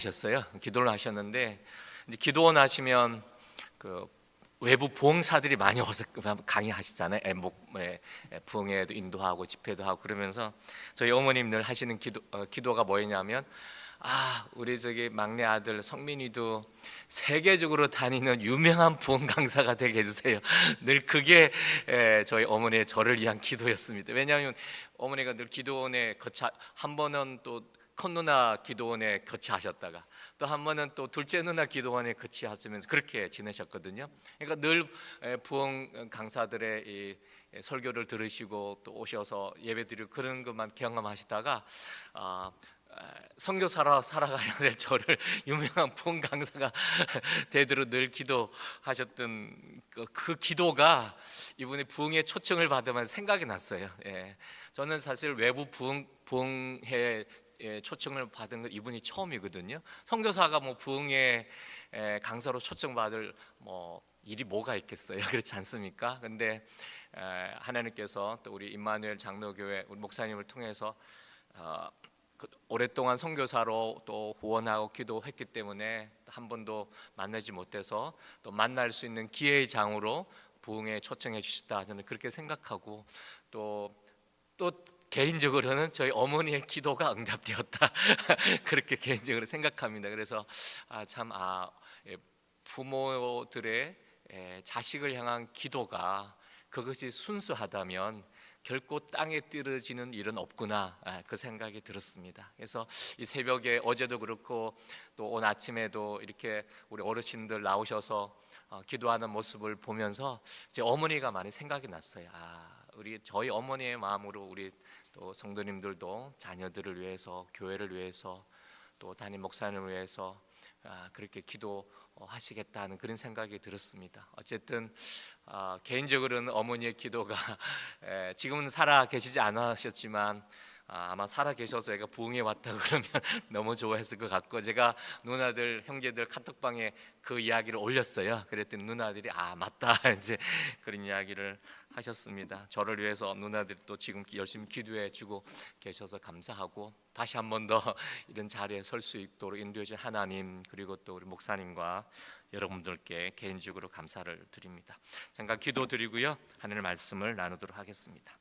하셨어요. 기도를 하셨는데 이제 기도원 하시면 그 외부 부흥사들이 많이 와서 강의하시잖아요. 부흥회도 인도하고 집회도 하고 그러면서 저희 어머님 늘 하시는 기도가 뭐였냐면 우리 저기 막내 아들 성민이도 세계적으로 다니는 유명한 부흥 강사가 되게 해주세요. 늘 그게 저희 어머니의 저를 위한 기도였습니다. 왜냐하면 어머니가 늘 기도원에 한 번은 또 큰 누나 기도원에 거치하셨다가 또 한 번은 또 둘째 누나 기도원에 거치하시면서 그렇게 지내셨거든요. 그러니까 늘 부흥 강사들의 이 설교를 들으시고 또 오셔서 예배드리고 그런 것만 경험하시다가 선교사로 살아가야 될 저를 유명한 부흥 강사가 되도록 늘 기도하셨던 그 기도가 이분이 부흥의 초청을 받으면 생각이 났어요. 저는 사실 외부 부흥회 초청을 받은 건 이분이 처음이거든요. 선교사가 뭐 부흥회 강사로 초청받을 일이 뭐가 있겠어요. 그렇지 않습니까? 근데 하나님께서 또 우리 임마누엘 장로교회 우리 목사님을 통해서 오랫동안 선교사로 또 후원하고 기도했기 때문에 한 번도 만나지 못해서 또 만날 수 있는 기회의 장으로 부흥에 초청해 주셨다. 저는 그렇게 생각하고 또 개인적으로는 저희 어머니의 기도가 응답되었다. 그렇게 개인적으로 생각합니다. 그래서 부모들의 자식을 향한 기도가 그것이 순수하다면 결코 땅에 떨어지는 일은 없구나, 그 생각이 들었습니다. 그래서 이 새벽에 어제도 그렇고 또 오늘 아침에도 이렇게 우리 어르신들 나오셔서 기도하는 모습을 보면서 제 어머니가 많이 생각이 났어요. 저희 어머니의 마음으로 우리 또 성도님들도 자녀들을 위해서, 교회를 위해서, 또 담임 목사님을 위해서 그렇게 기도하시겠다는 그런 생각이 들었습니다. 어쨌든 개인적으로는 어머니의 기도가 지금은 살아 계시지 않으셨지만 아마 살아 계셔서 제가 부흥에 왔다 그러면 너무 좋아했을 것 같고, 제가 누나들 형제들 카톡방에 그 이야기를 올렸어요. 그랬더니 누나들이 맞다 이제 그런 이야기를 하셨습니다. 저를 위해서 누나들이 또 지금 열심히 기도해 주고 계셔서 감사하고, 다시 한 번 더 이런 자리에 설 수 있도록 인도해 주신 하나님, 그리고 또 우리 목사님과 여러분들께 개인적으로 감사를 드립니다. 잠깐 기도드리고요, 하늘 말씀을 나누도록 하겠습니다.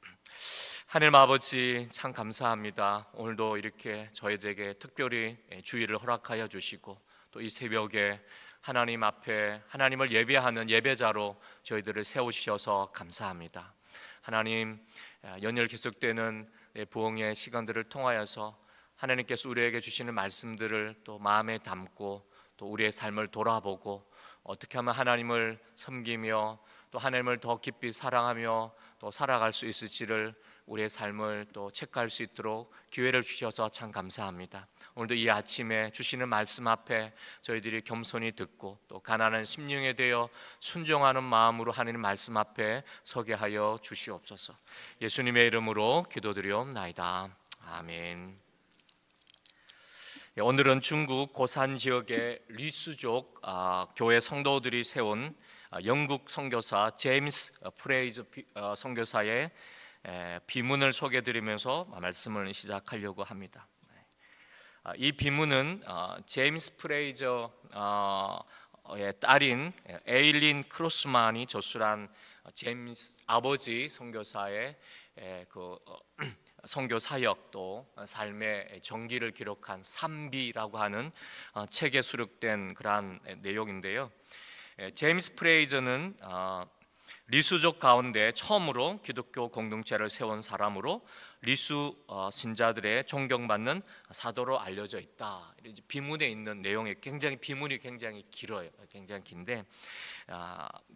하늘 아버지, 참 감사합니다. 오늘도 이렇게 저희들에게 특별히 주의를 허락하여 주시고 또 이 새벽에 하나님 앞에 하나님을 예배하는 예배자로 저희들을 세우셔서 감사합니다. 하나님, 연일 계속되는 부흥의 시간들을 통하여서 하나님께서 우리에게 주시는 말씀들을 또 마음에 담고 또 우리의 삶을 돌아보고 어떻게 하면 하나님을 섬기며 또 하나님을 더 깊이 사랑하며 또 살아갈 수 있을지를, 우리의 삶을 또 체크할 수 있도록 기회를 주셔서 참 감사합니다. 오늘도 이 아침에 주시는 말씀 앞에 저희들이 겸손히 듣고 또 가난한 심령에 대하여 순종하는 마음으로 하나님 말씀 앞에 서게 하여 주시옵소서. 예수님의 이름으로 기도드리옵나이다. 아멘. 오늘은 중국 고산 지역의 리수족 교회 성도들이 세운 영국 선교사 제임스 프레이저 선교사의 비문을 소개해드리면서 말씀을 시작하려고 합니다. 이 비문은 제임스 프레이저의 딸인 에일린 크로스만이 저술한 제임스 아버지 선교사의 선교 사역 또 삶의 정기를 기록한 삼비라고 하는 책에 수록된 그러한 내용인데요. 제임스 프레이저는 리수족 가운데 처음으로 기독교 공동체를 세운 사람으로 리수 신자들의 존경받는 사도로 알려져 있다. 비문에 있는 내용이 비문이 굉장히 길어요. 굉장히 긴데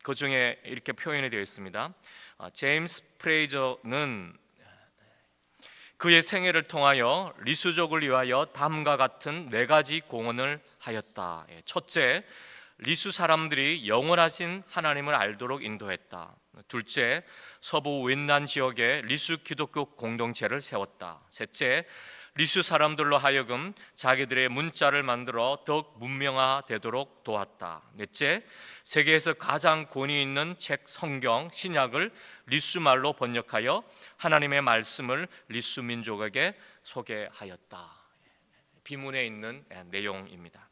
그 중에 이렇게 표현이 되어 있습니다. 제임스 프레이저는 그의 생애를 통하여 리수족을 위하여 다음과 같은 4가지 공헌을 하였다. 첫째, 리수 사람들이 영원하신 하나님을 알도록 인도했다. 둘째, 서부 윈난 지역에 리수 기독교 공동체를 세웠다. 셋째, 리수 사람들로 하여금 자기들의 문자를 만들어 더욱 문명화되도록 도왔다. 넷째, 세계에서 가장 권위 있는 책 성경 신약을 리수말로 번역하여 하나님의 말씀을 리수 민족에게 소개하였다. 비문에 있는 내용입니다.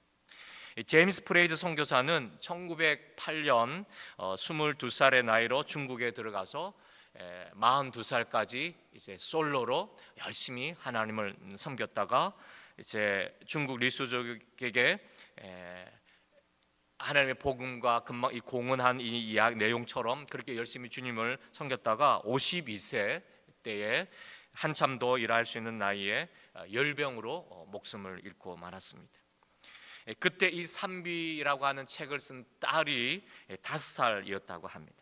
제임스 프레이즈 선교사는 1908년 22살의 나이로 중국에 들어가서 42살까지 이제 솔로로 열심히 하나님을 섬겼다가 이제 중국 리수족에게 하나님의 복음과 금방 이 공헌한 이 이야기 내용처럼 그렇게 열심히 주님을 섬겼다가 52세 때에 한참 더 일할 수 있는 나이에 열병으로 목숨을 잃고 말았습니다. 그때 이 산비라고 하는 책을 쓴 딸이 5살이었다고 합니다.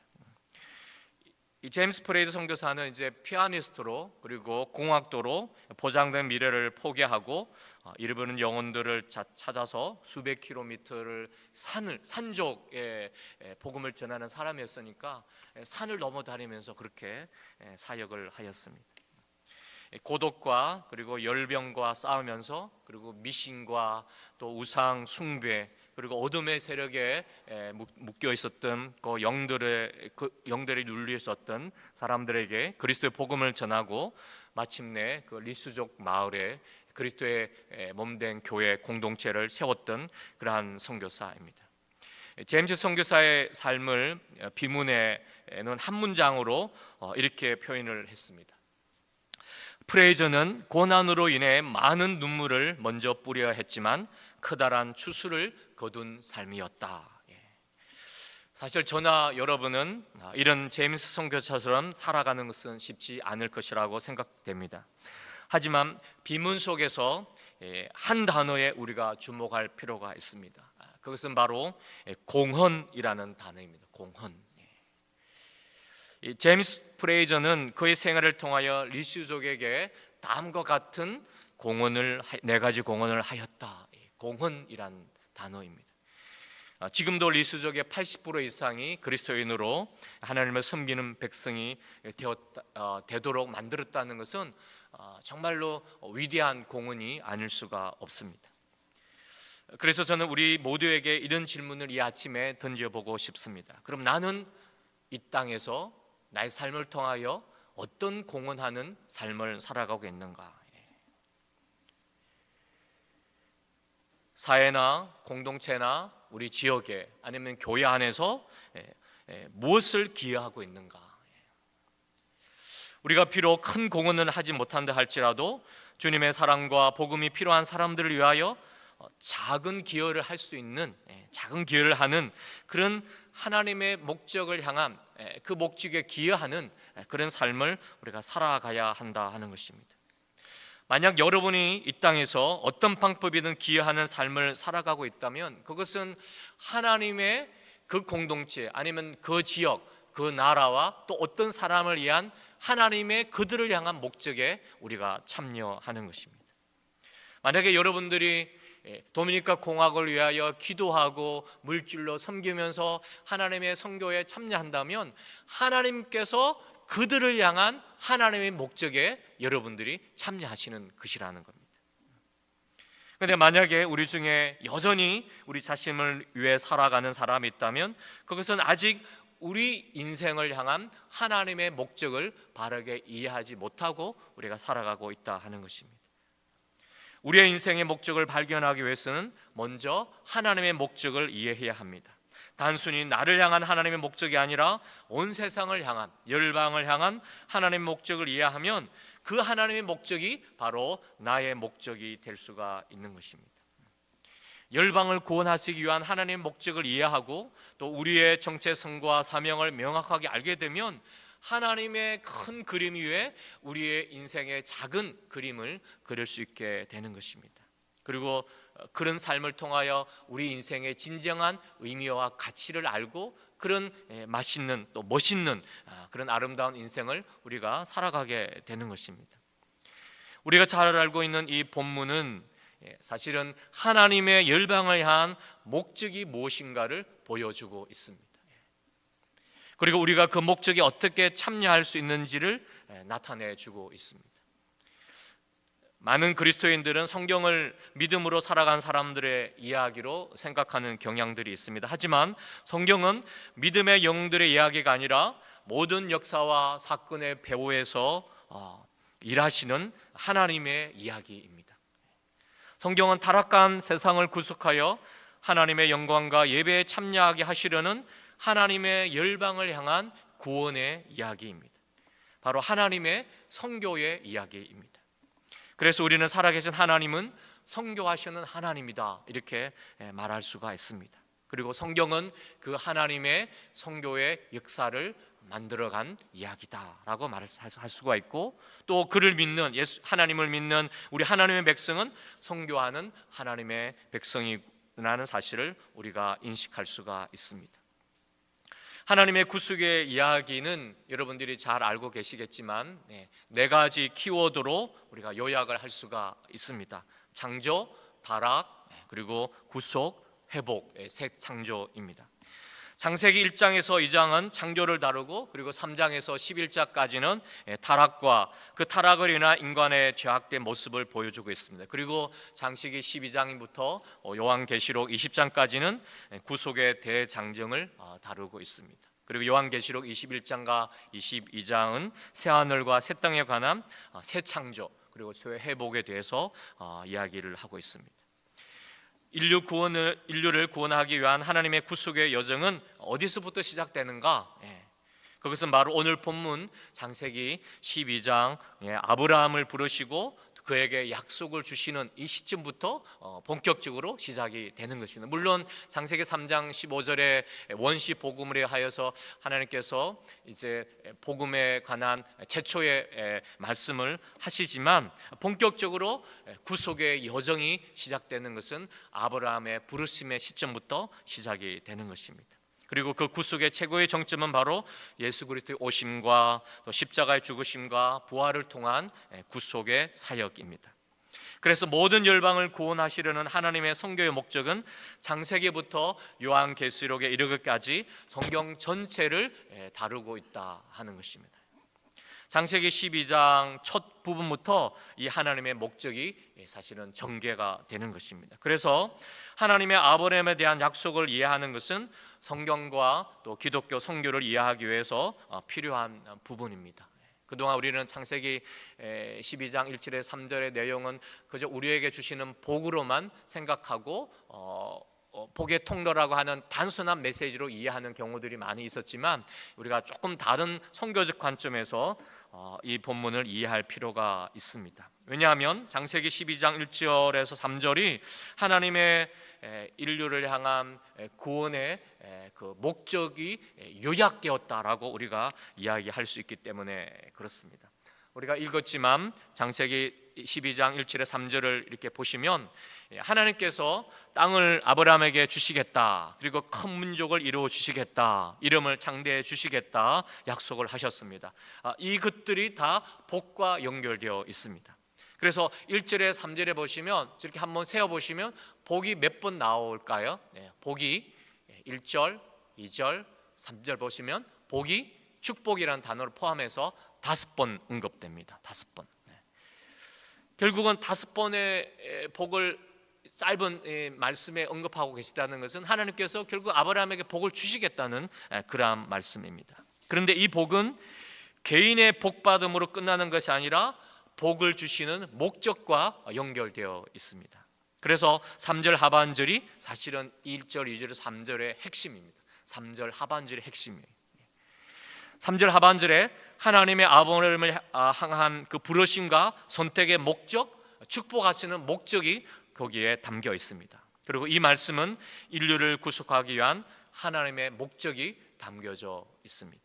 이 제임스 프레이즈 선교사는 이제 피아니스트로 그리고 공학도로 보장된 미래를 포기하고 잃어버린 영혼들을 찾아서 수백 킬로미터를 산족에 복음을 전하는 사람이었으니까 산을 넘어 다니면서 그렇게 사역을 하였습니다. 고독과 그리고 열병과 싸우면서 그리고 미신과 또 우상 숭배 그리고 어둠의 세력에 묶여 있었던 그 영들이 눌려 있었던 사람들에게 그리스도의 복음을 전하고 마침내 그 리수족 마을에 그리스도의 몸된 교회 공동체를 세웠던 그러한 선교사입니다. 제임스 선교사의 삶을 비문에는 한 문장으로 이렇게 표현을 했습니다. 프레이저는 고난으로 인해 많은 눈물을 먼저 뿌려야 했지만 커다란 추수를 거둔 삶이었다. 사실 저나 여러분은 이런 제임스 선교사처럼 살아가는 것은 쉽지 않을 것이라고 생각됩니다. 하지만 비문 속에서 한 단어에 우리가 주목할 필요가 있습니다. 그것은 바로 공헌이라는 단어입니다. 공헌. 제임스 프레이저는 그의 생활을 통하여 리수족에게 다음과 같은 공헌을 4가지 공헌을 하였다. 공헌이란 단어입니다. 지금도 리수족의 80% 이상이 그리스도인으로 하나님을 섬기는 백성이 되도록 만들었다는 것은 정말로 위대한 공헌이 아닐 수가 없습니다. 그래서 저는 우리 모두에게 이런 질문을 이 아침에 던져보고 싶습니다. 그럼 나는 이 땅에서 나의 삶을 통하여 어떤 공헌하는 삶을 살아가고 있는가? 사회나 공동체나 우리 지역에 아니면 교회 안에서 무엇을 기여하고 있는가? 우리가 비록 큰 공헌을 하지 못한다 할지라도 주님의 사랑과 복음이 필요한 사람들을 위하여 작은 기여를 할 수 있는 작은 기여를 하는 그런 하나님의 목적을 향한 그 목적에 기여하는 그런 삶을 우리가 살아가야 한다 하는 것입니다. 만약 여러분이 이 땅에서 어떤 방법이든 기여하는 삶을 살아가고 있다면 그것은 하나님의 그 공동체 아니면 그 지역, 그 나라와 또 어떤 사람을 위한 하나님의 그들을 향한 목적에 우리가 참여하는 것입니다. 만약에 여러분들이 도미니카 공화국을 위하여 기도하고 물질로 섬기면서 하나님의 선교에 참여한다면 하나님께서 그들을 향한 하나님의 목적에 여러분들이 참여하시는 것이라는 겁니다. 그런데 만약에 우리 중에 여전히 우리 자신을 위해 살아가는 사람이 있다면 그것은 아직 우리 인생을 향한 하나님의 목적을 바르게 이해하지 못하고 우리가 살아가고 있다 하는 것입니다. 우리의 인생의 목적을 발견하기 위해서는 먼저 하나님의 목적을 이해해야 합니다. 단순히 나를 향한 하나님의 목적이 아니라 온 세상을 향한, 열방을 향한 하나님의 목적을 이해하면 그 하나님의 목적이 바로 나의 목적이 될 수가 있는 것입니다. 열방을 구원하시기 위한 하나님의 목적을 이해하고 또 우리의 정체성과 사명을 명확하게 알게 되면 하나님의 큰 그림 위에 우리의 인생의 작은 그림을 그릴 수 있게 되는 것입니다. 그리고 그런 삶을 통하여 우리 인생의 진정한 의미와 가치를 알고 그런 맛있는 또 멋있는 그런 아름다운 인생을 우리가 살아가게 되는 것입니다. 우리가 잘 알고 있는 이 본문은 사실은 하나님의 열방을 향한 목적이 무엇인가를 보여주고 있습니다. 그리고 우리가 그 목적에 어떻게 참여할 수 있는지를 나타내주고 있습니다. 많은 그리스도인들은 성경을 믿음으로 살아간 사람들의 이야기로 생각하는 경향들이 있습니다. 하지만 성경은 믿음의 영웅들의 이야기가 아니라 모든 역사와 사건의 배후에서 일하시는 하나님의 이야기입니다. 성경은 타락한 세상을 구속하여 하나님의 영광과 예배에 참여하게 하시려는 하나님의 열방을 향한 구원의 이야기입니다. 바로 하나님의 선교의 이야기입니다. 그래서 우리는 살아계신 하나님은 선교하시는 하나님이다, 이렇게 말할 수가 있습니다. 그리고 성경은 그 하나님의 선교의 역사를 만들어간 이야기다라고 말할 수가 있고, 또 그를 믿는 하나님을 믿는 우리 하나님의 백성은 선교하는 하나님의 백성이라는 사실을 우리가 인식할 수가 있습니다. 하나님의 구속의 이야기는 여러분들이 잘 알고 계시겠지만 네 가지 키워드로 우리가 요약을 할 수가 있습니다. 창조, 타락, 그리고 구속, 회복, 새 창조입니다. 창세기 1장에서 2장은 창조를 다루고, 그리고 3장에서 11장까지는 타락과 그 타락을 인한 인간의 죄악된 모습을 보여주고 있습니다. 그리고 창세기 12장부터 요한계시록 20장까지는 구속의 대장정을 다루고 있습니다. 그리고 요한계시록 21장과 22장은 새하늘과 새 땅에 관한 새 창조, 그리고 새 회복에 대해서 이야기를 하고 있습니다. 인류를 구원하기 위한 하나님의 구속의 여정은 어디서부터 시작되는가? 그것은 바로 오늘 본문 창세기 12장 아브라함을 부르시고 그에게 약속을 주시는 이 시점부터 본격적으로 시작이 되는 것입니다. 물론 창세기 3장 15절에 원시 복음을 하여서 하나님께서 이제 복음에 관한 최초의 말씀을 하시지만, 본격적으로 구속의 여정이 시작되는 것은 아브라함의 부르심의 시점부터 시작이 되는 것입니다. 그리고 그 구속의 최고의 정점은 바로 예수 그리스도의 오심과 또 십자가의 죽으심과 부활을 통한 구속의 사역입니다. 그래서 모든 열방을 구원하시려는 하나님의 선교의 목적은 창세기부터 요한계시록에 이르기까지 성경 전체를 다루고 있다 하는 것입니다. 창세기 12장 첫 부분부터 이 하나님의 목적이 사실은 전개가 되는 것입니다. 그래서 하나님의 아브라함에 대한 약속을 이해하는 것은 성경과 또 기독교 선교를 이해하기 위해서 필요한 부분입니다. 그동안 우리는 창세기 12장 1절에 3절의 내용은 그저 우리에게 주시는 복으로만 생각하고 복의 통로라고 하는 단순한 메시지로 이해하는 경우들이 많이 있었지만, 우리가 조금 다른 선교적 관점에서 이 본문을 이해할 필요가 있습니다. 왜냐하면 창세기 12장 1절에서 3절이 하나님의 인류를 향한 구원의 그 목적이 요약되었다라고 우리가 이야기할 수 있기 때문에 그렇습니다. 우리가 읽었지만 창세기 12장 1절에 3절을 이렇게 보시면 하나님께서 땅을 아브라함에게 주시겠다, 그리고 큰 민족을 이루어 주시겠다, 이름을 창대해 주시겠다 약속을 하셨습니다. 이 것들이 다 복과 연결되어 있습니다. 그래서 1절에 3절에 보시면 이렇게 한번 세어보시면 복이 몇 번 나올까요? 복이 1절, 2절, 3절 보시면 복이 축복이라는 단어를 포함해서 5번 언급됩니다. 5번. 결국은 5번의 복을 짧은 말씀에 언급하고 계시다는 것은 하나님께서 결국 아브라함에게 복을 주시겠다는 그러한 말씀입니다. 그런데 이 복은 개인의 복받음으로 끝나는 것이 아니라 복을 주시는 목적과 연결되어 있습니다. 그래서 3절 하반절이 사실은 1절, 2절, 3절의 핵심입니다. 3절 하반절의 핵심이에요. 3절 하반절에 하나님의 아브라함을 향한 그 부르심과 선택의 목적, 축복하시는 목적이 거기에 담겨 있습니다. 그리고 이 말씀은 인류를 구속하기 위한 하나님의 목적이 담겨져 있습니다.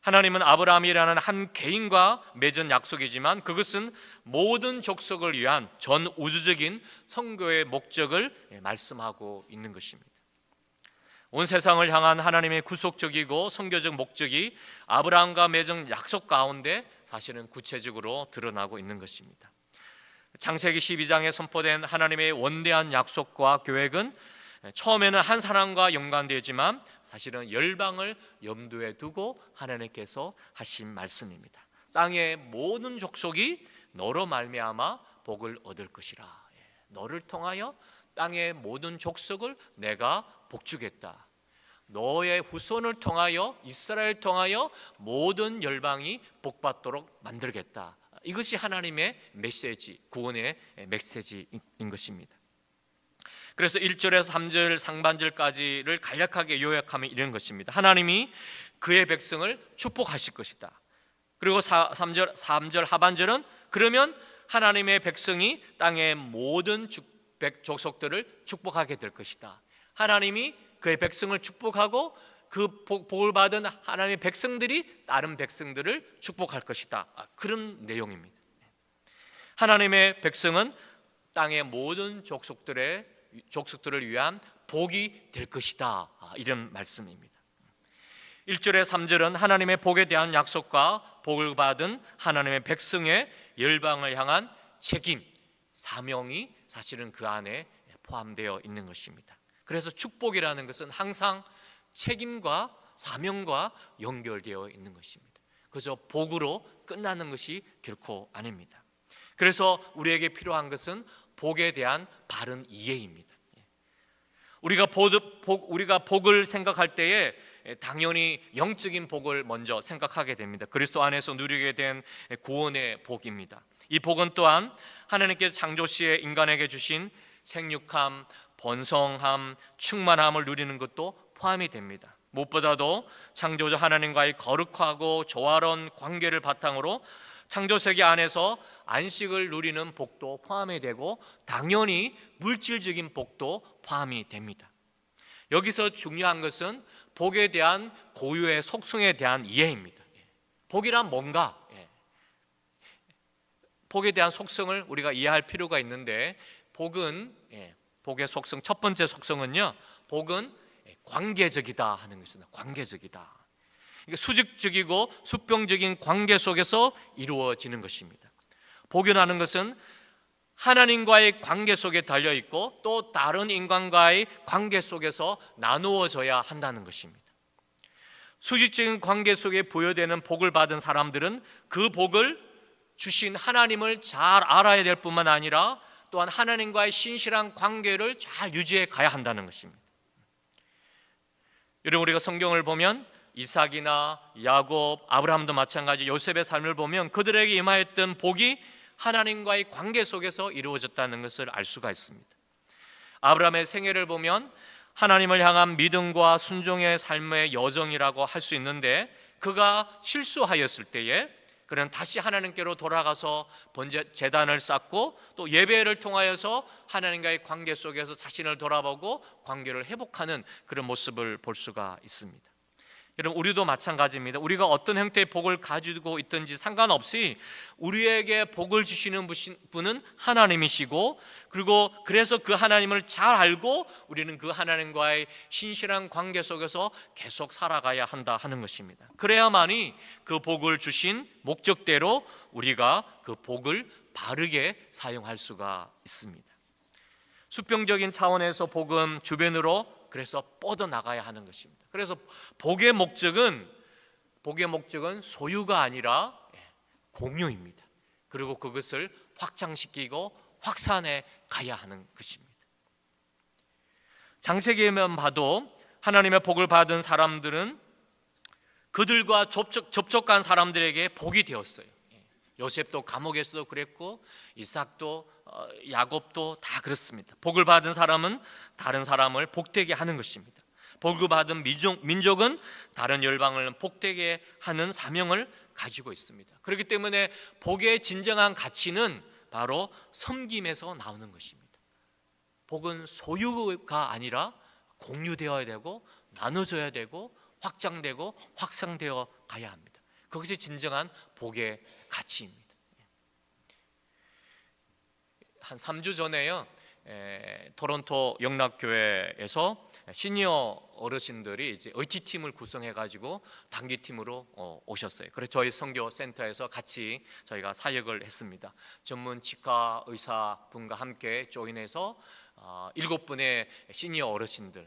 하나님은 아브라함이라는 한 개인과 맺은 약속이지만 그것은 모든 족속을 위한 전 우주적인 선교의 목적을 말씀하고 있는 것입니다. 온 세상을 향한 하나님의 구속적이고 선교적 목적이 아브라함과 맺은 약속 가운데 사실은 구체적으로 드러나고 있는 것입니다. 창세기 12장에 선포된 하나님의 원대한 약속과 계획은 처음에는 한 사람과 연관되지만 사실은 열방을 염두에 두고 하나님께서 하신 말씀입니다. 땅의 모든 족속이 너로 말미암아 복을 얻을 것이라. 너를 통하여 땅의 모든 족속을 내가 복주겠다. 너의 후손을 통하여 이스라엘 통하여 모든 열방이 복받도록 만들겠다. 이것이 하나님의 메시지, 구원의 메시지인 것입니다. 그래서 1절에서 3절 상반절까지를 간략하게 요약하면 이런 것입니다. 하나님이 그의 백성을 축복하실 것이다. 그리고 3절 하반절은 그러면 하나님의 백성이 땅의 모든 족속들을 축복하게 될 것이다. 하나님이 그의 백성을 축복하고 그 복을 받은 하나님의 백성들이 다른 백성들을 축복할 것이다. 그런 내용입니다. 하나님의 백성은 땅의 모든 족속들을 위한 복이 될 것이다. 이런 말씀입니다. 1절에 3절은 하나님의 복에 대한 약속과 복을 받은 하나님의 백성의 열방을 향한 책임, 사명이 사실은 그 안에 포함되어 있는 것입니다. 그래서 축복이라는 것은 항상 책임과 사명과 연결되어 있는 것입니다. 그저 복으로 끝나는 것이 결코 아닙니다. 그래서 우리에게 필요한 것은 복에 대한 바른 이해입니다. 우리가 복을 생각할 때에 당연히 영적인 복을 먼저 생각하게 됩니다. 그리스도 안에서 누리게 된 구원의 복입니다. 이 복은 또한 하나님께서 창조 시에 인간에게 주신 생육함, 번성함, 충만함을 누리는 것도 포함이 됩니다. 무엇보다도 창조주 하나님과의 거룩하고 조화로운 관계를 바탕으로 창조세계 안에서 안식을 누리는 복도 포함이 되고 당연히 물질적인 복도 포함이 됩니다. 여기서 중요한 것은 복에 대한 고유의 속성에 대한 이해입니다. 복이란 뭔가? 복에 대한 속성을 우리가 이해할 필요가 있는데 복의 속성, 첫 번째 속성은요, 복은 관계적이다 하는 것입니다. 관계적이다. 그러니까 수직적이고 수평적인 관계 속에서 이루어지는 것입니다. 복이라는 것은 하나님과의 관계 속에 달려있고 또 다른 인간과의 관계 속에서 나누어져야 한다는 것입니다. 수직적인 관계 속에 부여되는 복을 받은 사람들은 그 복을 주신 하나님을 잘 알아야 될 뿐만 아니라 또한 하나님과의 신실한 관계를 잘 유지해 가야 한다는 것입니다. 여러분, 우리가 성경을 보면 이삭이나 야곱, 아브라함도 마찬가지 요셉의 삶을 보면 그들에게 임하였던 복이 하나님과의 관계 속에서 이루어졌다는 것을 알 수가 있습니다. 아브라함의 생애를 보면 하나님을 향한 믿음과 순종의 삶의 여정이라고 할 수 있는데, 그가 실수하였을 때에 그는 다시 하나님께로 돌아가서 제단을 쌓고 또 예배를 통하여서 하나님과의 관계 속에서 자신을 돌아보고 관계를 회복하는 그런 모습을 볼 수가 있습니다. 여러분, 우리도 마찬가지입니다. 우리가 어떤 형태의 복을 가지고 있든지 상관없이 우리에게 복을 주시는 분은 하나님이시고, 그리고 그래서 그 하나님을 잘 알고 우리는 그 하나님과의 신실한 관계 속에서 계속 살아가야 한다 하는 것입니다. 그래야만이 그 복을 주신 목적대로 우리가 그 복을 바르게 사용할 수가 있습니다. 수평적인 차원에서 복은 주변으로 그래서 뻗어나가야 하는 것입니다. 그래서 복의 목적은 소유가 아니라 공유입니다. 그리고 그것을 확장시키고 확산해 가야 하는 것입니다. 창세기에만 봐도 하나님의 복을 받은 사람들은 그들과 접촉한 사람들에게 복이 되었어요. 요셉도 감옥에서도 그랬고 이삭도 야곱도 다 그렇습니다. 복을 받은 사람은 다른 사람을 복되게 하는 것입니다. 복을 받은 민족은 다른 열방을 복되게 하는 사명을 가지고 있습니다. 그렇기 때문에 복의 진정한 가치는 바로 섬김에서 나오는 것입니다. 복은 소유가 아니라 공유되어야 되고 나눠져야 되고 확장되고 확산되어 가야 합니다. 그것이 진정한 복의 가치입니다. 한 3주 전에요, 토론토 영락교회에서 시니어 어르신들이 이제 의티팀을 구성해가지고 단기팀으로 오셨어요. 그래서 저희 선교센터에서 같이 저희가 사역을 했습니다. 전문 치과 의사분과 함께 조인해서 7분의 시니어 어르신들,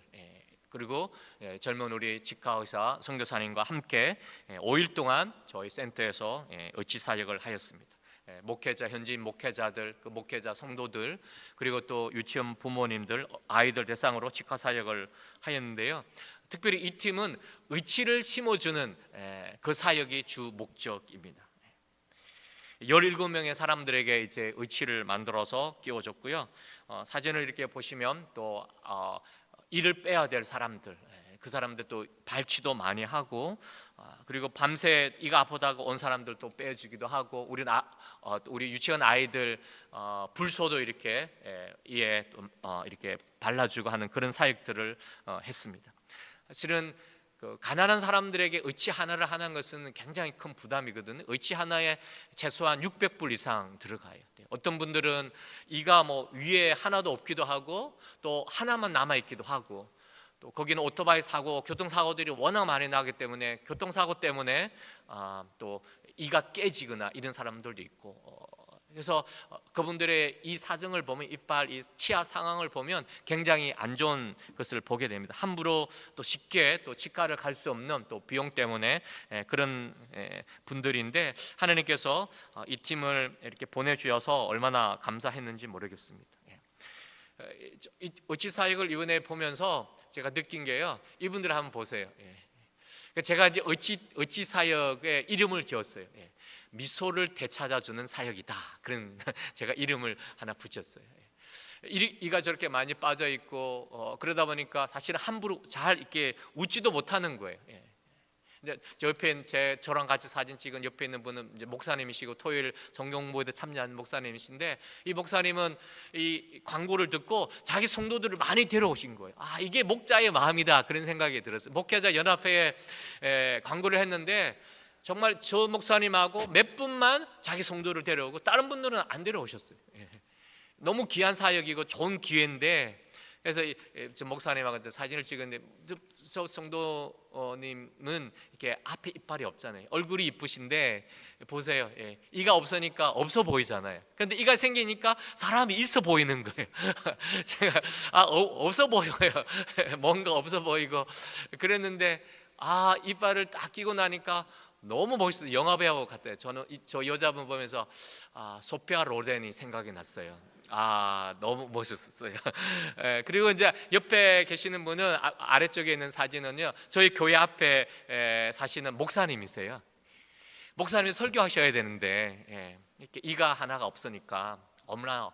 그리고 젊은 우리 치과의사 선교사님과 함께 5일 동안 저희 센터에서 의치 사역을 하였습니다. 목회자, 현지인 목회자들, 그 목회자 성도들, 그리고 또 유치원 부모님들, 아이들 대상으로 치과 사역을 하였는데요. 특별히 이 팀은 의치를 심어주는 그 사역이 주 목적입니다. 17명의 사람들에게 이제 의치를 만들어서 끼워줬고요. 사진을 이렇게 보시면 또 이를 빼야 될 사람들, 그 사람들 또 발치도 많이 하고, 그리고 밤새 이가 아프다고 온 사람들 또 빼주기도 하고, 우리 유치원 아이들 불소도 이렇게 이에 이렇게 발라주고 하는 그런 사역들을 했습니다. 사실은 그 가난한 사람들에게 의치 하나를 하는 것은 굉장히 큰 부담이거든요. 의치 하나에 최소한 600불 이상 들어가요. 어떤 분들은 이가 뭐 위에 하나도 없기도 하고 또 하나만 남아 있기도 하고, 또 거기는 오토바이 사고 교통사고들이 워낙 많이 나기 때문에 교통사고 때문에 또 이가 깨지거나 이런 사람들도 있고, 그래서 그분들의 이 사정을 보면, 이빨, 이 치아 상황을 보면 굉장히 안 좋은 것을 보게 됩니다. 함부로 또 쉽게 또 치과를 갈 수 없는 또 비용 때문에 그런 분들인데, 하나님께서 이 팀을 이렇게 보내주셔서 얼마나 감사했는지 모르겠습니다. 의치 사역을 이번에 보면서 제가 느낀 게요, 이분들 한번 보세요. 제가 이제 의치 사역에 이름을 지었어요. 미소를 되찾아주는 사역이다, 그런 제가 이름을 하나 붙였어요. 이가 저렇게 많이 빠져 있고 그러다 보니까 사실은 함부로 잘 이렇게 웃지도 못하는 거예요. 저 옆에 저랑 같이 사진 찍은 옆에 있는 분은 이제 목사님이시고 토요일 성경공부에도 참여하는 목사님이신데, 이 목사님은 이 광고를 듣고 자기 성도들을 많이 데려오신 거예요. 이게 목자의 마음이다, 그런 생각이 들었어요. 목회자 연합회에 광고를 했는데 정말 저 목사님하고 몇 분만 자기 성도를 데려오고 다른 분들은 안 데려오셨어요. 너무 귀한 사역이고 좋은 기회인데, 그래서 저 목사님하고 사진을 찍었는데, 저 성도님은 이렇게 앞에 이빨이 없잖아요. 얼굴이 이쁘신데 보세요, 이가 없으니까 없어 보이잖아요. 그런데 이가 생기니까 사람이 있어 보이는 거예요. 제가 없어 보여요. 뭔가 없어 보이고 그랬는데, 이빨을 딱 끼고 나니까 너무 멋있어요. 영화배우 같아요. 저는 저 여자분 보면서 소피아 로렌이 생각이 났어요. 너무 멋있었어요. 그리고 이제 옆에 계시는 분은 아래쪽에 있는 사진은요, 저희 교회 앞에 사시는 목사님이세요. 목사님이 설교하셔야 되는데 이렇게 이가 하나가 없으니까 너무나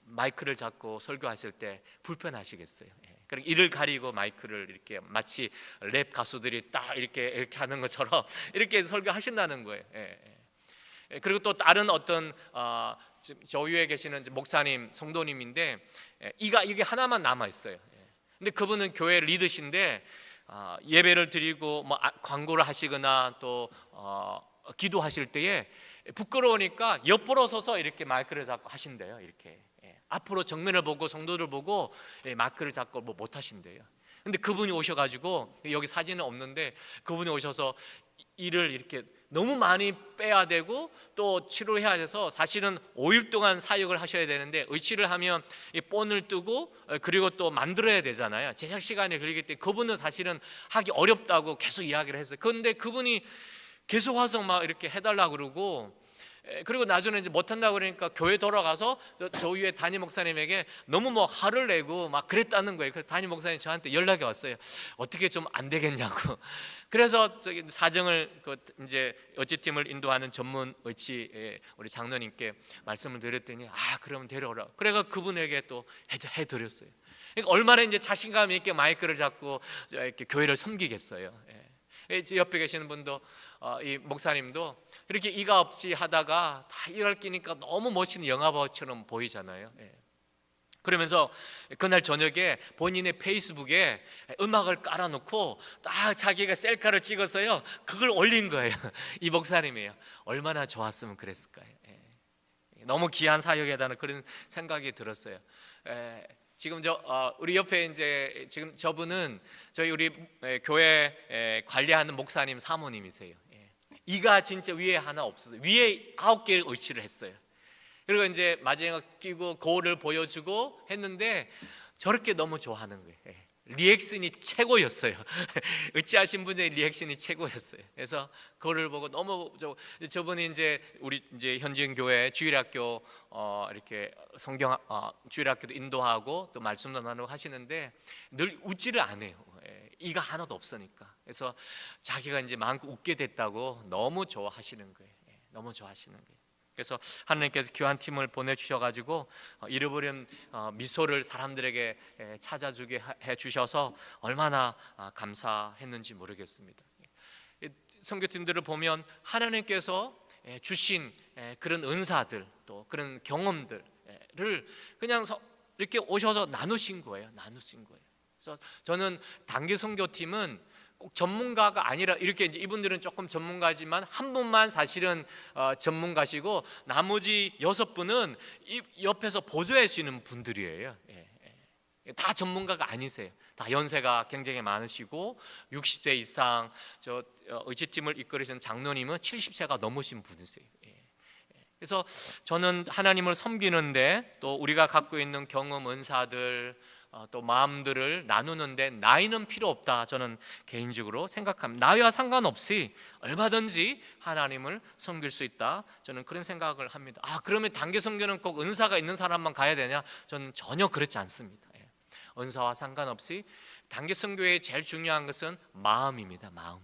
마이크를 잡고 설교하실 때 불편하시겠어요. 그리고 이를 가리고 마이크를 이렇게 마치 랩 가수들이 딱 이렇게 하는 것처럼 이렇게 설교하신다는 거예요. 그리고 또 다른 어떤 저 위에 계시는 목사님, 성도님인데 이게 하나만 남아 있어요. 근데 그분은 교회 리더신데 예배를 드리고 뭐 광고를 하시거나 또 기도하실 때에 부끄러우니까 옆으로 서서 이렇게 마이크를 잡고 하신대요. 이렇게 앞으로 정면을 보고 성도를 보고 마이크를 잡고 뭐 못 하신대요. 근데 그분이 오셔가지고, 여기 사진은 없는데 그분이 오셔서 이를 이렇게 너무 많이 빼야 되고 또 치료해야 돼서 사실은 5일 동안 사역을 하셔야 되는데, 의치를 하면 이 본을 뜨고 그리고 또 만들어야 되잖아요. 제작 시간이 걸리기 때문에 그분은 사실은 하기 어렵다고 계속 이야기를 했어요. 그런데 그분이 계속 와서 막 이렇게 해달라고 그러고, 그리고 나중에 이제 못한다고 그러니까 교회 돌아가서 저 위에 담임 목사님에게 너무 뭐 화를 내고 막 그랬다는 거예요. 그래서 담임 목사님 저한테 연락이 왔어요. 어떻게 좀 안 되겠냐고. 그래서 저기 사정을 이제 의치팀을 인도하는 전문 의치 우리 장로님께 말씀을 드렸더니 그러면 데려오라. 그래가 그분에게 또 해드렸어요. 그러니까 얼마나 이제 자신감 있게 마이크를 잡고 이렇게 교회를 섬기겠어요. 옆에 계시는 분도 이 목사님도 이렇게 이가 없이 하다가 다 이를 끼니까 너무 멋있는 영화배우처럼 보이잖아요. 그러면서 그날 저녁에 본인의 페이스북에 음악을 깔아놓고 딱 자기가 셀카를 찍었어요. 그걸 올린 거예요. 이 목사님이에요. 얼마나 좋았으면 그랬을까요? 너무 귀한 사역이라는 그런 생각이 들었어요. 지금 우리 옆에 이제 지금 저분은 저희 우리 교회 관리하는 목사님 사모님이세요. 이가 진짜 위에 하나 없어서 위에 9개를 의치를 했어요. 그리고 이제 마지막 끼고 거울을 보여주고 했는데 저렇게 너무 좋아하는 거예요. 리액션이 최고였어요. 의치하신 분의 리액션이 최고였어요. 그래서 그거를 보고 너무 저분이 이제 우리 이제 현지인 교회 주일학교 이렇게 성경 주일학교도 인도하고 또 말씀도 나누고 하시는데 늘 웃지를 않아요. 이가 하나도 없으니까. 그래서 자기가 이제 마음껏 웃게 됐다고 너무 좋아하시는 거예요. 너무 좋아하시는 거예요. 그래서 하나님께서 귀한 팀을 보내주셔가지고 잃어버린 미소를 사람들에게 찾아주게 해주셔서 얼마나 감사했는지 모르겠습니다. 선교팀들을 보면 하나님께서 주신 그런 은사들 또 그런 경험들을 그냥 이렇게 오셔서 나누신 거예요. 그래서 저는 단기 선교팀은 꼭 전문가가 아니라 이렇게 이제 이분들은 조금 전문가지만 한 분만 사실은 전문가시고 나머지 6분은 옆에서 보조해 주시는 분들이에요. 다 전문가가 아니세요. 다 연세가 굉장히 많으시고 60대 이상 의지팀을 이끌으신 장로님은 70세가 넘으신 분이세요. 그래서 저는 하나님을 섬기는데 또 우리가 갖고 있는 경험, 은사들 또 마음들을 나누는데 나이는 필요 없다, 저는 개인적으로 생각합니다. 나이와 상관없이 얼마든지 하나님을 섬길 수 있다, 저는 그런 생각을 합니다. 그러면 단기 선교는 꼭 은사가 있는 사람만 가야 되냐? 저는 전혀 그렇지 않습니다. 은사와 상관없이 단기 선교의 제일 중요한 것은 마음입니다. 마음.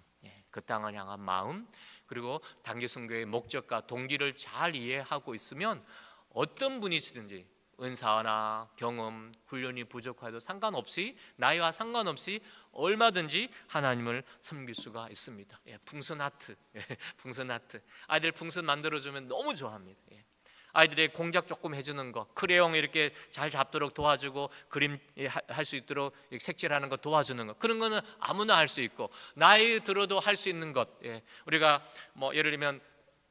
그 땅을 향한 마음, 그리고 단기 선교의 목적과 동기를 잘 이해하고 있으면 어떤 분이시든지 은사나 경험, 훈련이 부족해도 상관없이, 나이와 상관없이 얼마든지 하나님을 섬길 수가 있습니다. 풍선 하트, 풍선 하트. 아이들 풍선 만들어주면 너무 좋아합니다. 아이들의 공작 조금 해주는 거, 크레용 이렇게 잘 잡도록 도와주고 그림 할 수 있도록 색칠하는 거 도와주는 거, 그런 거는 아무나 할 수 있고 나이 들어도 할 수 있는 것. 우리가 뭐 예를 들면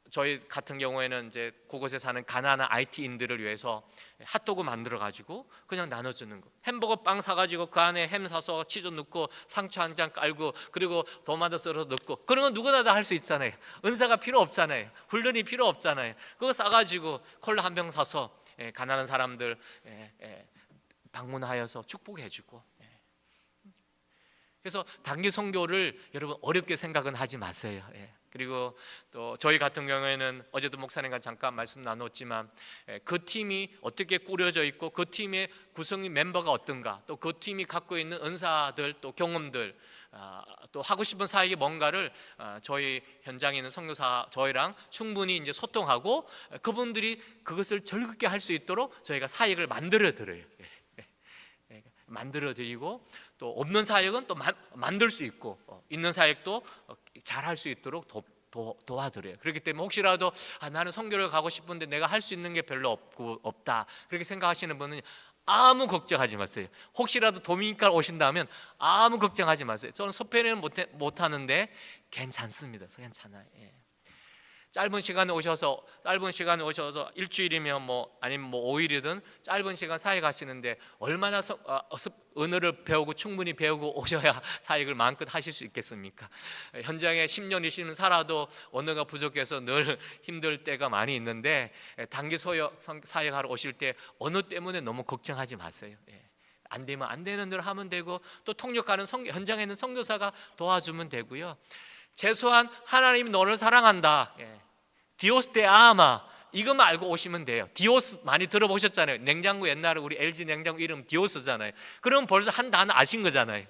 저희 같은 경우에는 이제 그곳에 사는 가난한 IT인들을 위해서 핫도그 만들어 가지고 그냥 나눠주는 거, 햄버거 빵 사가지고 그 안에 햄 사서 치즈 넣고 상추 한 장 깔고 그리고 토마토 썰어 넣고, 그런 건 누구나 다 할 수 있잖아요. 은사가 필요 없잖아요. 훈련이 필요 없잖아요. 그거 싸가지고 콜라 한 병 사서 가난한 사람들 방문하여서 축복해주고. 그래서 단기 선교를 여러분 어렵게 생각은 하지 마세요. 그리고 또 저희 같은 경우에는 어제도 목사님과 잠깐 말씀 나눴지만 그 팀이 어떻게 꾸려져 있고 그 팀의 구성인 멤버가 어떤가, 또 그 팀이 갖고 있는 은사들 또 경험들 또 하고 싶은 사역이 뭔가를 저희 현장에 있는 선교사 저희랑 충분히 이제 소통하고 그분들이 그것을 즐겁게 할 수 있도록 저희가 사역을 만들어 드려요. 만들어 드리고 또 없는 사역은 또 만들 수 있고 있는 사역도 잘 할 수 있도록 도와드려요. 그렇기 때문에 혹시라도 나는 선교를 가고 싶은데 내가 할 수 있는 게 별로 없다 그렇게 생각하시는 분은 아무 걱정하지 마세요. 혹시라도 도미니카 오신다면 아무 걱정하지 마세요. 저는 스페인은 못하는데 괜찮습니다. 괜찮아요. 짧은 시간에 오셔서 일주일이면 아니면 5일이든 짧은 시간 사역 하시는데 얼마나 언어를 배우고 충분히 배우고 오셔야 사역을 마음껏 하실 수 있겠습니까? 현장에 10년이시면 살아도 언어가 부족해서 늘 힘들 때가 많이 있는데 단기 사역하러 오실 때 언어 때문에 너무 걱정하지 마세요. 안 되면 안 되는 대로 하면 되고 또 통역하는 현장에 있는 선교사가 도와주면 되고요. 최소한 하나님이 너를 사랑한다, 디오스 테 아마, 이것만 알고 오시면 돼요. 디오스 많이 들어보셨잖아요. 냉장고 옛날에 우리 LG 냉장고 이름 디오스잖아요. 그럼 벌써 한 단어 아신 거잖아요.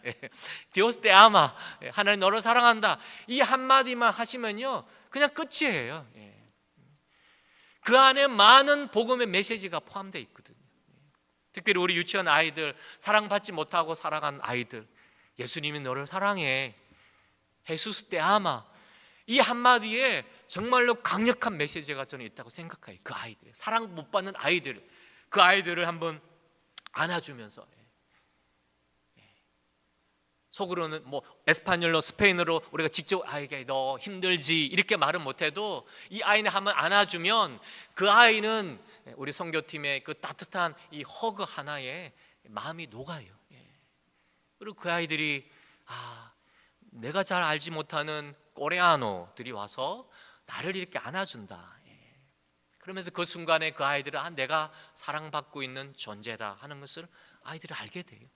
디오스 테 아마, 하나님 너를 사랑한다, 이 한마디만 하시면요 그냥 끝이에요. 그 안에 많은 복음의 메시지가 포함되어 있거든요. 특별히 우리 유치원 아이들, 사랑받지 못하고 살아간 아이들, 예수님이 너를 사랑해, 예수스 때 아마, 이 한마디에 정말로 강력한 메시지가 저는 있다고 생각해요. 그 아이들, 사랑 못 받는 아이들, 그 아이들을 한번 안아주면서, 속으로는 에스파뇰로 스페인어로 우리가 직접 아이가 너 힘들지 이렇게 말은 못해도 이 아이는 한번 안아주면 그 아이는 우리 선교팀의 그 따뜻한 이 허그 하나에 마음이 녹아요. 그리고 그 아이들이 내가 잘 알지 못하는 코레아노들이 와서 나를 이렇게 안아준다. 그러면서 그 순간에 그 아이들은 내가 사랑받고 있는 존재다 하는 것을 아이들이 알게 돼요.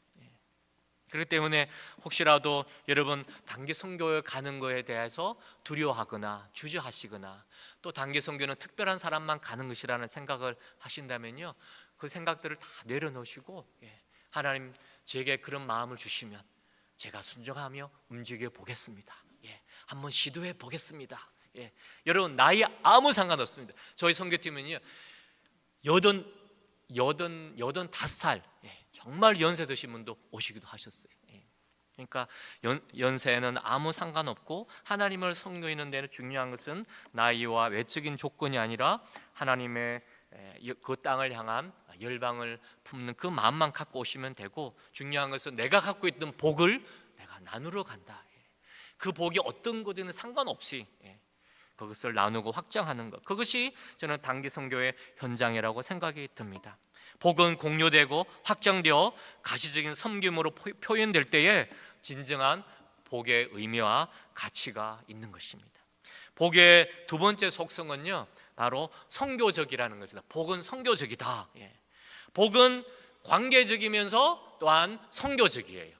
그렇기 때문에 혹시라도 여러분 단기 선교에 가는 것에 대해서 두려워하거나 주저하시거나 또 단기 선교는 특별한 사람만 가는 것이라는 생각을 하신다면요, 그 생각들을 다 내려놓으시고 하나님 제게 그런 마음을 주시면 제가 순종하며 움직여 보겠습니다. 한번 시도해 보겠습니다. 예. 여러분 나이 아무 상관없습니다. 저희 선교팀은요 85살 정말 연세 드신 분도 오시기도 하셨어요. 그러니까 연세는 아무 상관없고 하나님을 섬기는 데는 중요한 것은 나이와 외적인 조건이 아니라 하나님의 그 땅을 향한 열방을 품는 그 마음만 갖고 오시면 되고, 중요한 것은 내가 갖고 있던 복을 내가 나누러 간다. 그 복이 어떤 것이든 상관없이 그것을 나누고 확장하는 것, 그것이 저는 단기 선교의 현장이라고 생각이 듭니다. 복은 공유되고 확장되어 가시적인 섬김으로 표현될 때에 진정한 복의 의미와 가치가 있는 것입니다. 복의 두 번째 속성은요 바로 선교적이라는 것이다. 복은 선교적이다. 복은 관계적이면서 또한 선교적이에요.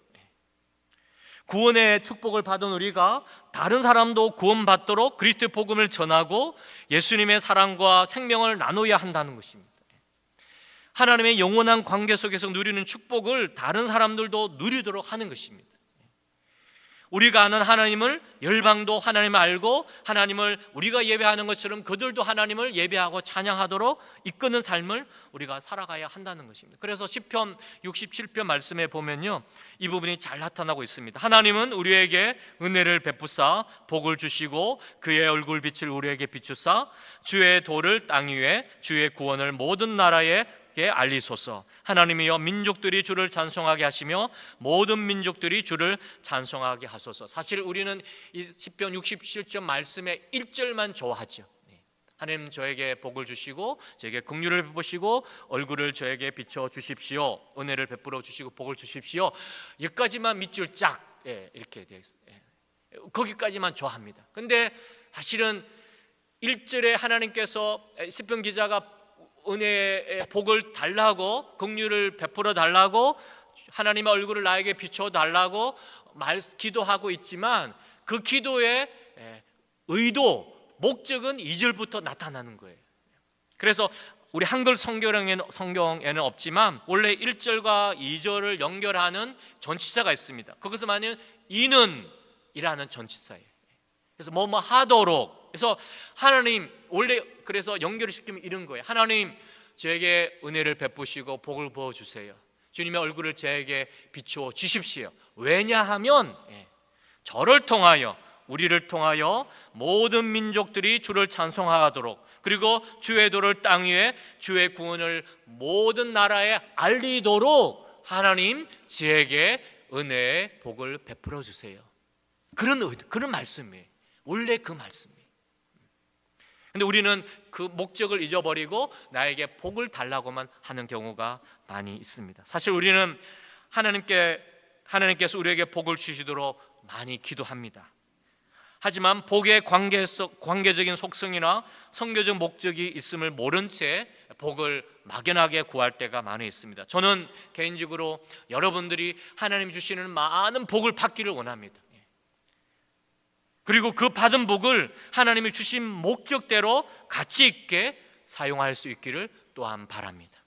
구원의 축복을 받은 우리가 다른 사람도 구원받도록 그리스도의 복음을 전하고 예수님의 사랑과 생명을 나누어야 한다는 것입니다. 하나님의 영원한 관계 속에서 누리는 축복을 다른 사람들도 누리도록 하는 것입니다. 우리가 아는 하나님을 열방도 하나님을 알고 하나님을 우리가 예배하는 것처럼 그들도 하나님을 예배하고 찬양하도록 이끄는 삶을 우리가 살아가야 한다는 것입니다. 그래서 시편 67편 말씀에 보면요 이 부분이 잘 나타나고 있습니다. 하나님은 우리에게 은혜를 베푸사 복을 주시고 그의 얼굴빛을 우리에게 비추사 주의 도를 땅 위에 주의 구원을 모든 나라에 알리소서. 하나님이여 민족들이 주를 찬송하게 하시며 모든 민족들이 주를 찬송하게 하소서. 사실 우리는 이 시편 67편 말씀의 1절만 좋아하죠. 하나님 저에게 복을 주시고 저에게 긍휼을 베푸시고 얼굴을 저에게 비춰 주십시오. 은혜를 베풀어 주시고 복을 주십시오. 여기까지만 밑줄 쫙 이렇게 되어 있어요. 거기까지만 좋아합니다. 근데 사실은 1절에 하나님께서 시편 기자가 은혜의 복을 달라고 긍휼을 베풀어 달라고 하나님의 얼굴을 나에게 비춰 달라고 기도하고 있지만 그 기도의 의도, 목적은 2절부터 나타나는 거예요. 그래서 우리 한글 성경에는 없지만 원래 1절과 2절을 연결하는 전치사가 있습니다. 그것은 뭐냐면 이는 이라는 전치사예요. 그래서 뭐뭐 하도록, 그래서 하나님 원래 그래서 연결을 시키면 이런 거예요. 하나님 저에게 은혜를 베푸시고 복을 부어주세요. 주님의 얼굴을 저에게 비추어 주십시오. 왜냐하면 저를 통하여 우리를 통하여 모든 민족들이 주를 찬송하도록 그리고 주의 도를 땅 위에 주의 구원을 모든 나라에 알리도록 하나님 저에게 은혜의 복을 베풀어 주세요. 그런 말씀이에요. 원래 그 말씀이에요. 근데 우리는 그 목적을 잊어버리고 나에게 복을 달라고만 하는 경우가 많이 있습니다. 사실 우리는 하나님께서 우리에게 복을 주시도록 많이 기도합니다. 하지만 복의 관계적인 속성이나 선교적 목적이 있음을 모른 채 복을 막연하게 구할 때가 많이 있습니다. 저는 개인적으로 여러분들이 하나님 주시는 많은 복을 받기를 원합니다. 그리고 그 받은 복을 하나님이 주신 목적대로 가치 있게 사용할 수 있기를 또한 바랍니다.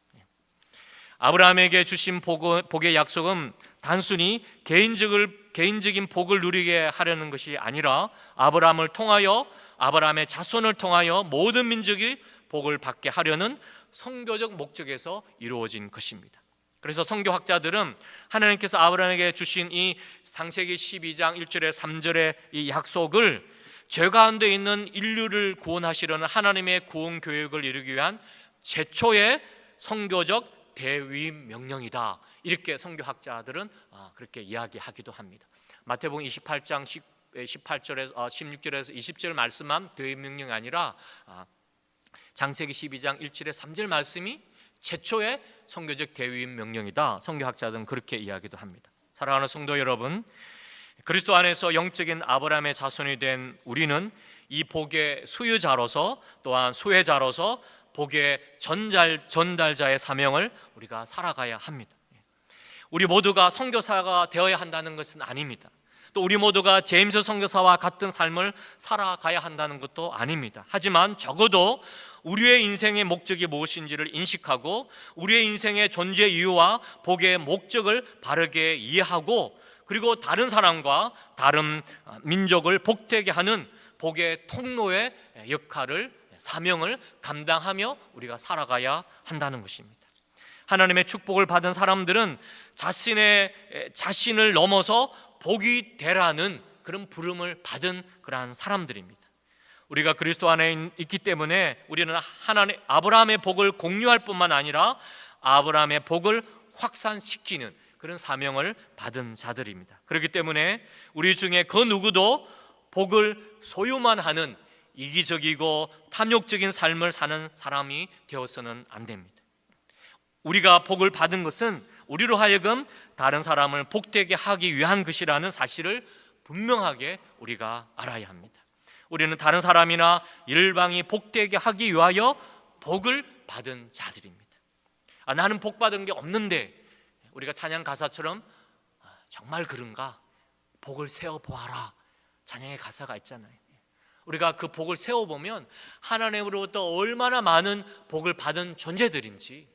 아브라함에게 주신 복의 약속은 단순히 개인적인 복을 누리게 하려는 것이 아니라 아브라함을 통하여 아브라함의 자손을 통하여 모든 민족이 복을 받게 하려는 선교적 목적에서 이루어진 것입니다. 그래서 선교학자들은 하나님께서 아브라함에게 주신 이 창세기 12장 1절에 3절의 이 약속을 죄 가운데 있는 인류를 구원하시려는 하나님의 구원 계획을 이루기 위한 최초의 선교적 대위임 명령이다. 이렇게 선교학자들은 그렇게 이야기하기도 합니다. 마태복음 28장 18절에서 16절에서 20절 말씀만 대위임 명령이 아니라 창세기 12장 1절에 3절 말씀이 최초의 선교적 대위임 명령이다. 선교학자들은 그렇게 이야기도 합니다. 사랑하는 성도 여러분, 그리스도 안에서 영적인 아브라함의 자손이 된 우리는 이 복의 수유자로서 또한 수혜자로서 복의 전달자의 사명을 우리가 살아가야 합니다. 우리 모두가 선교사가 되어야 한다는 것은 아닙니다. 또 우리 모두가 제임스 선교사와 같은 삶을 살아가야 한다는 것도 아닙니다. 하지만 적어도 우리의 인생의 목적이 무엇인지를 인식하고 우리의 인생의 존재 이유와 복의 목적을 바르게 이해하고 그리고 다른 사람과 다른 민족을 복되게 하는 복의 통로의 역할을, 사명을 감당하며 우리가 살아가야 한다는 것입니다. 하나님의 축복을 받은 사람들은 자신을 넘어서 복이 되라는 그런 부름을 받은 그러한 사람들입니다. 우리가 그리스도 안에 있기 때문에 우리는 아브라함의 복을 공유할 뿐만 아니라 아브라함의 복을 확산시키는 그런 사명을 받은 자들입니다. 그렇기 때문에 우리 중에 그 누구도 복을 소유만 하는 이기적이고 탐욕적인 삶을 사는 사람이 되어서는 안 됩니다. 우리가 복을 받은 것은 우리로 하여금 다른 사람을 복되게 하기 위한 것이라는 사실을 분명하게 우리가 알아야 합니다. 우리는 다른 사람이나 열방이 복되게 하기 위하여 복을 받은 자들입니다. 나는 복 받은 게 없는데, 우리가 찬양 가사처럼 정말 그런가? 복을 세어보아라, 찬양의 가사가 있잖아요. 우리가 그 복을 세어보면 하나님으로부터 얼마나 많은 복을 받은 존재들인지,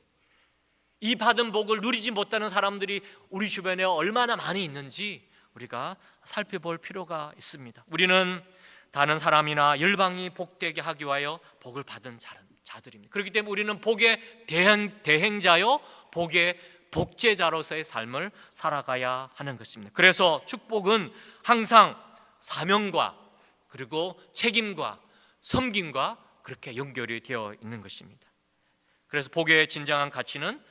이 받은 복을 누리지 못하는 사람들이 우리 주변에 얼마나 많이 있는지 우리가 살펴볼 필요가 있습니다. 우리는 다른 사람이나 열방이 복되게 하기 위하여 복을 받은 자들입니다. 그렇기 때문에 우리는 복의 대행자요, 복의 복제자로서의 삶을 살아가야 하는 것입니다. 그래서 축복은 항상 사명과 그리고 책임과 섬김과 그렇게 연결이 되어 있는 것입니다. 그래서 복의 진정한 가치는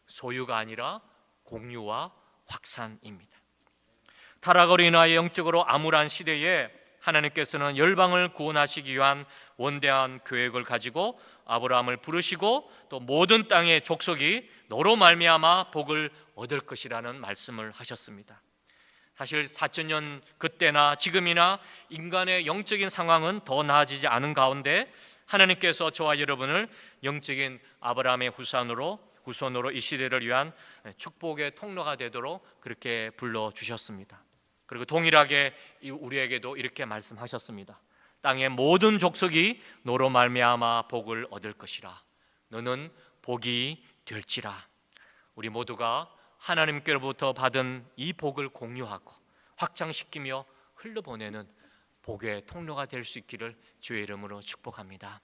소유가 아니라 공유와 확산입니다. 타락으로 인하여 영적으로 암울한 시대에 하나님께서는 열방을 구원하시기 위한 원대한 계획을 가지고 아브라함을 부르시고 또 모든 땅의 족속이 너로 말미암아 복을 얻을 것이라는 말씀을 하셨습니다. 사실 4,000년 그때나 지금이나 인간의 영적인 상황은 더 나아지지 않은 가운데 하나님께서 저와 여러분을 영적인 아브라함의 후손으로 이 시대를 위한 축복의 통로가 되도록 그렇게 불러주셨습니다. 그리고 동일하게 우리에게도 이렇게 말씀하셨습니다. 땅의 모든 족속이 너로 말미암아 복을 얻을 것이라. 너는 복이 될지라. 우리 모두가 하나님께로부터 받은 이 복을 공유하고 확장시키며 흘러보내는 복의 통로가 될 수 있기를 주의 이름으로 축복합니다.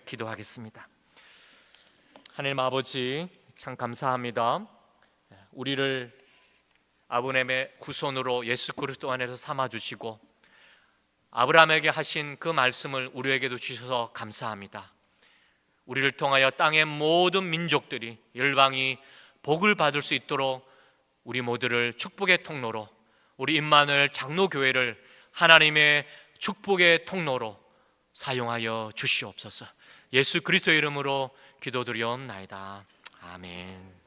기도하겠습니다. 하나님 아버지, 참 감사합니다. 우리를 아브라함의 후손으로 예수 그리스도 안에서 삼아주시고 아브라함에게 하신 그 말씀을 우리에게도 주셔서 감사합니다. 우리를 통하여 땅의 모든 민족들이, 열방이 복을 받을 수 있도록 우리 모두를 축복의 통로로, 우리 임마누엘 장로교회를 하나님의 축복의 통로로 사용하여 주시옵소서. 예수 그리스도의 이름으로 기도드리옵나이다. 아멘.